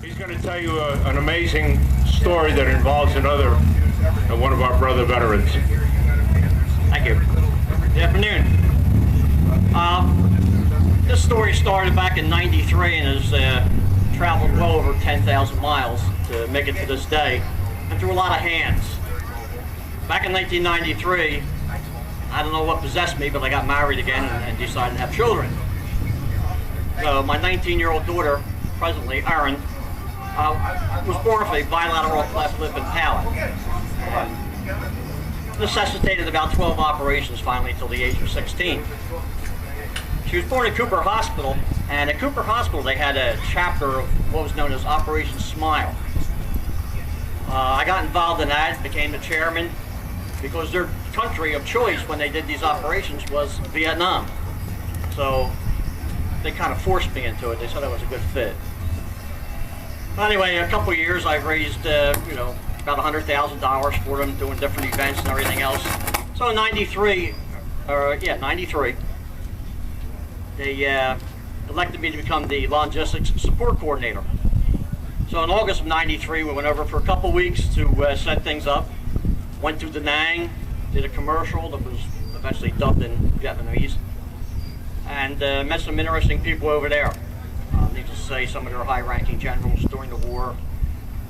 He's going to tell you an amazing story that involves one of our brother veterans. Thank you. Good afternoon. This story started back in '93 and has traveled well over 10,000 miles to make it to this day, and through a lot of hands. Back in 1993, I don't know what possessed me, but I got married again and decided to have children. So my 19-year-old daughter, presently Erin, was born with a bilateral cleft lip and palate. And necessitated about 12 operations finally until the age of 16. She was born at Cooper Hospital, and at Cooper Hospital they had a chapter of what was known as Operation Smile. I got involved in that, became the chairman, because their country of choice when they did these operations was Vietnam. So they kind of forced me into it. They said I was a good fit. Anyway, a couple of years I've raised, about $100,000 for them, doing different events and everything else. So in '93, they elected me to become the logistics support coordinator. So in August of '93, we went over for a couple weeks to set things up. Went to Da Nang, did a commercial that was eventually dubbed in Vietnamese, and met some interesting people over there. Needless to say, some of their high-ranking generals during the war.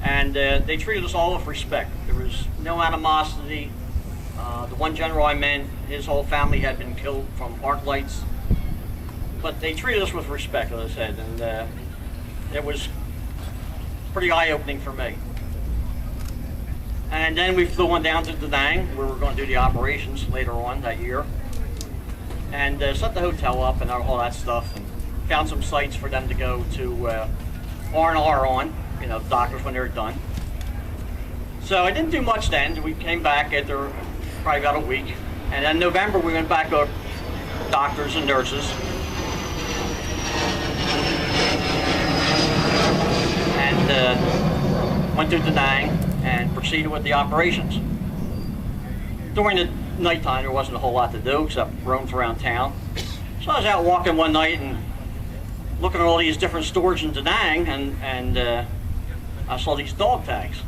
And they treated us all with respect. There was no animosity. The one general I met, his whole family had been killed from arc lights. But they treated us with respect, as I said, and it was pretty eye-opening for me. And then we flew on down to Da Nang, where we were going to do the operations later on that year. And set the hotel up and all that stuff, and found some sites for them to go to R&R on, doctors when they were done. So I didn't do much then. We came back after probably about a week. And then in November we went back to doctors and nurses. And went to Da Nang and proceeded with the operations. During the nighttime there wasn't a whole lot to do except roam around town. So I was out walking one night and looking at all these different stores in Da Nang, and I saw these dog tags.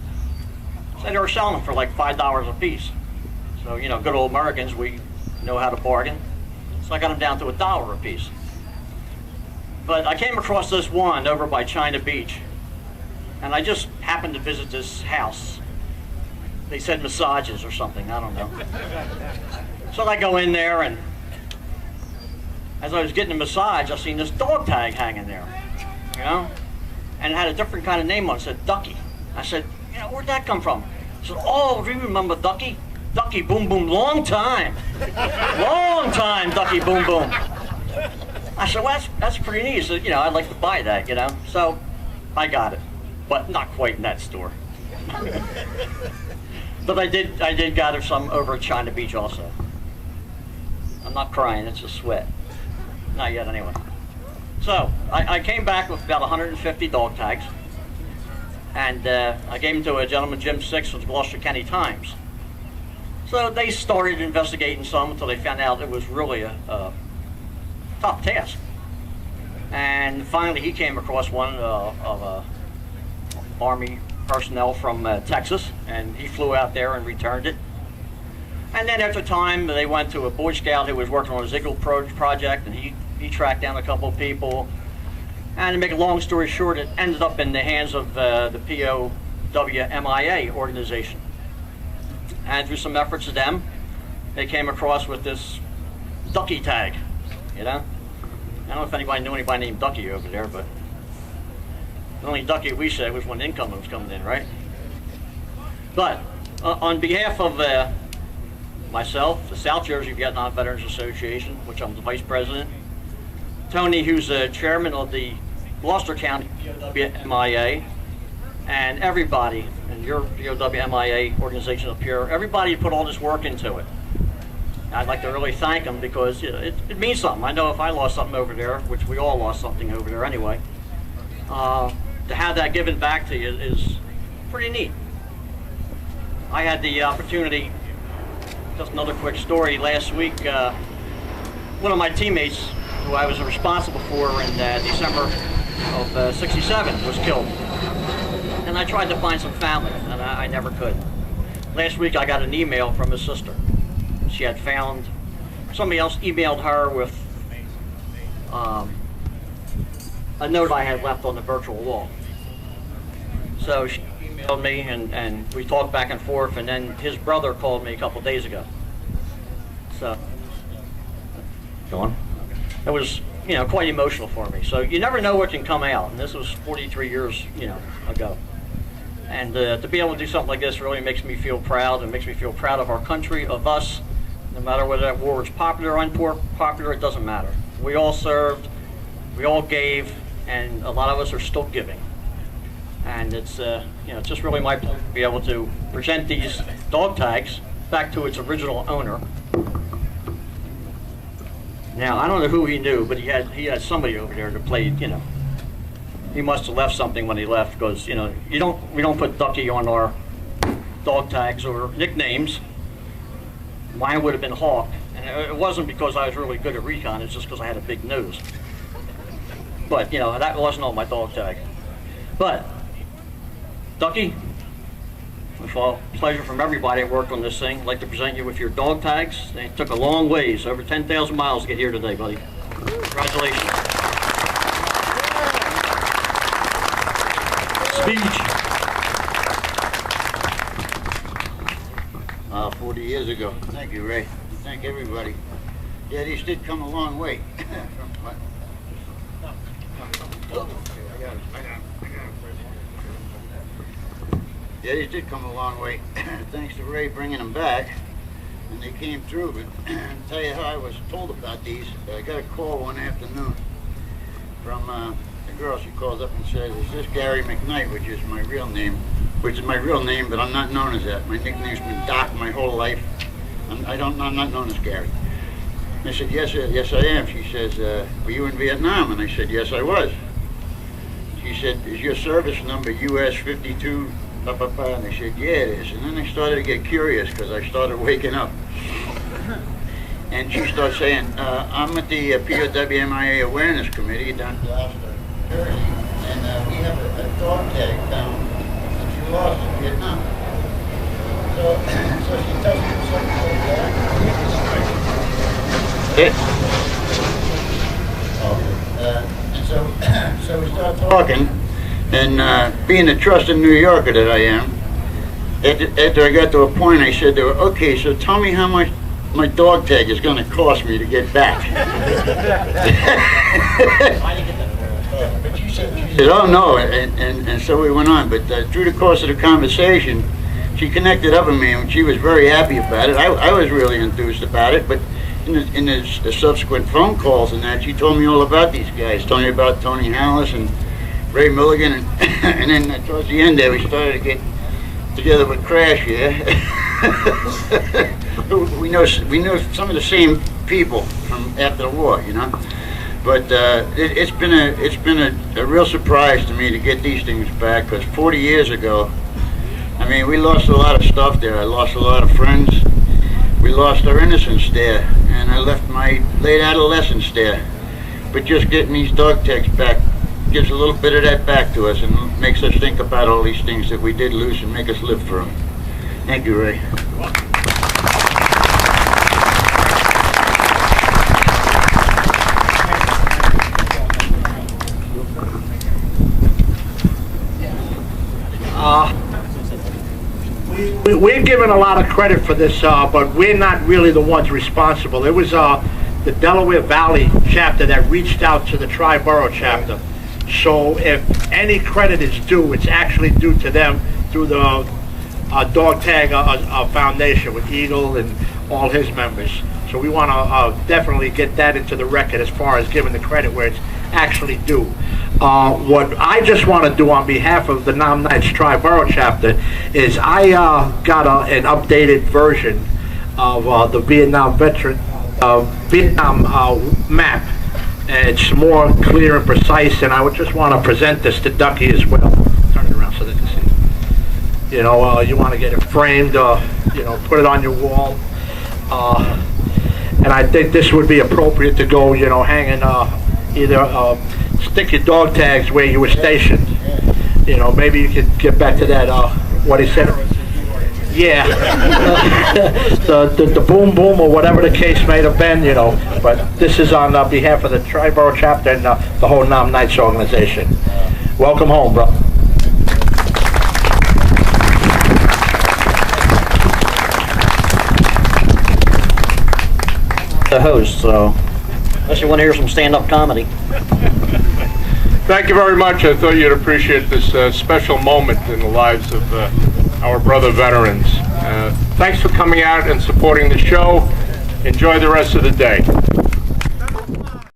So they were selling them for like $5 a piece. So, good old Americans, we know how to bargain. So I got them down to $1 a piece. But I came across this one over by China Beach, and I just happened to visit this house. They said massages or something, I don't know. So I go in there, and as I was getting a massage, I seen this dog tag hanging there, and it had a different kind of name on it. It said Ducky. I said, where'd that come from? He said, oh, do you remember Ducky? Ducky Boom Boom, long time. Long time, Ducky Boom Boom. I said, well, that's pretty neat. He said, I'd like to buy that, So I got it, but not quite in that store. But I did gather some over at China Beach also. I'm not crying, it's a sweat. Not yet, anyway. So, I came back with about 150 dog tags, and I gave them to a gentleman, Jim Six, of the Gloucester County Times. So they started investigating some until they found out it was really a tough task. And finally he came across one of Army personnel from Texas, and he flew out there and returned it. And then after time, they went to a Boy Scout who was working on a Eagle project, and he tracked down a couple of people. And to make a long story short, it ended up in the hands of the POWMIA organization. And through some efforts of them, they came across with this Ducky tag, I don't know if anybody knew anybody named Ducky over there, but the only Ducky we said was when income was coming in, right? But on behalf of myself, the South Jersey Vietnam Veterans Association, which I'm the vice president, Tony, who's chairman of the Gloucester County POWMIA, and everybody in your POWMIA organization up here, everybody put all this work into it. I'd like to really thank them because it means something. I know if I lost something over there, which we all lost something over there anyway, to have that given back to you is pretty neat. I had the opportunity, just another quick story, last week, one of my teammates who I was responsible for in December of '67 was killed. And I tried to find some family, and I never could. Last week I got an email from his sister. She had found, somebody else emailed her with a note I had left on the virtual wall. So she emailed me, and we talked back and forth, and then his brother called me a couple days ago. So, go on. It was, you know, quite emotional for me. So you never know what can come out, and this was 43 years, you know, ago. And to be able to do something like this really makes me feel proud, and makes me feel proud of our country, of us. No matter whether that war was popular or unpopular, it doesn't matter. We all served, we all gave, and a lot of us are still giving. And it's, you know, it's just really my pleasure to be able to present these dog tags back to its original owner. Now, I don't know who he knew, but he had somebody over there that played, you know. He must have left something when he left, because, you know, we don't put Ducky on our dog tags or nicknames. Mine would have been Hawk, and it wasn't because I was really good at recon, it's just because I had a big nose. But, you know, that wasn't on my dog tag. But, Ducky, with all pleasure from everybody that worked on this thing, I'd like to present you with your dog tags. They took a long ways, over 10,000 miles to get here today, buddy. Congratulations. Speech. 40 years ago. Thank you, Ray. Thank everybody. Yeah, these did come a long way. Yeah, these did come a long way. Thanks to Ray bringing them back, and they came through. But I'll tell you how I was told about these. I got a call one afternoon from a girl. She calls up and says, "Is this Gary McKnight?" Which is my real name. But I'm not known as that. My nickname's been Doc my whole life. I'm not known as Gary. I said, yes I am. She says, were you in Vietnam? And I said, yes, I was. She said, is your service number US 52? And I said, yeah, it is. And then I started to get curious, because I started waking up. And she started saying, I'm at the POWMIA Awareness Committee down in Gloucester, Jersey, and we have a dog tag down that you lost in Vietnam. So she tells me something like and so we start talking, and being the trusted New Yorker that I am, after I got to a point, I said to her, okay, so tell me how much my dog tag is going to cost me to get back. She said, oh no, and so we went on. But through the course of the conversation, she connected up with me, and she was very happy about it. I was really enthused about it, but in the subsequent phone calls and that, she told me all about these guys. Told me about Tony Hallis and Ray Milligan, and then towards the end there, we started to get together with Crash here. we know some of the same people from after the war, you know. But it's been a real surprise to me to get these things back, because 40 years ago, I mean, we lost a lot of stuff there. I lost a lot of friends. We lost our innocence there, and I left my late adolescence there. But just getting these dog tags back gives a little bit of that back to us, and makes us think about all these things that we did lose and make us live for them. Thank you, Ray. We're given a lot of credit for this, but we're not really the ones responsible. It was the Delaware Valley chapter that reached out to the Tri-Borough chapter. So if any credit is due, it's actually due to them through the Dog Tag Foundation with Eagle and all his members. So we want to definitely get that into the record as far as giving the credit where it's actually due. What I just want to do on behalf of the McKnight Tri-Borough chapter is I got an updated version of the Vietnam map. And it's more clear and precise, and I would just want to present this to Ducky as well. Turn it around so they can see. You know, you want to get it framed, you know, put it on your wall. And I think this would be appropriate to go, you know, hanging either stick your dog tags where you were stationed. You know, maybe you could get back to that, what he said. Yeah. the boom boom or whatever the case may have been, you know. But this is on behalf of the Tri-Borough chapter and the whole McKnight organization. Welcome home, bro. The host, so unless you want to hear some stand-up comedy. Thank you very much. I thought you'd appreciate this special moment in the lives of our brother veterans. Thanks for coming out and supporting the show. Enjoy the rest of the day.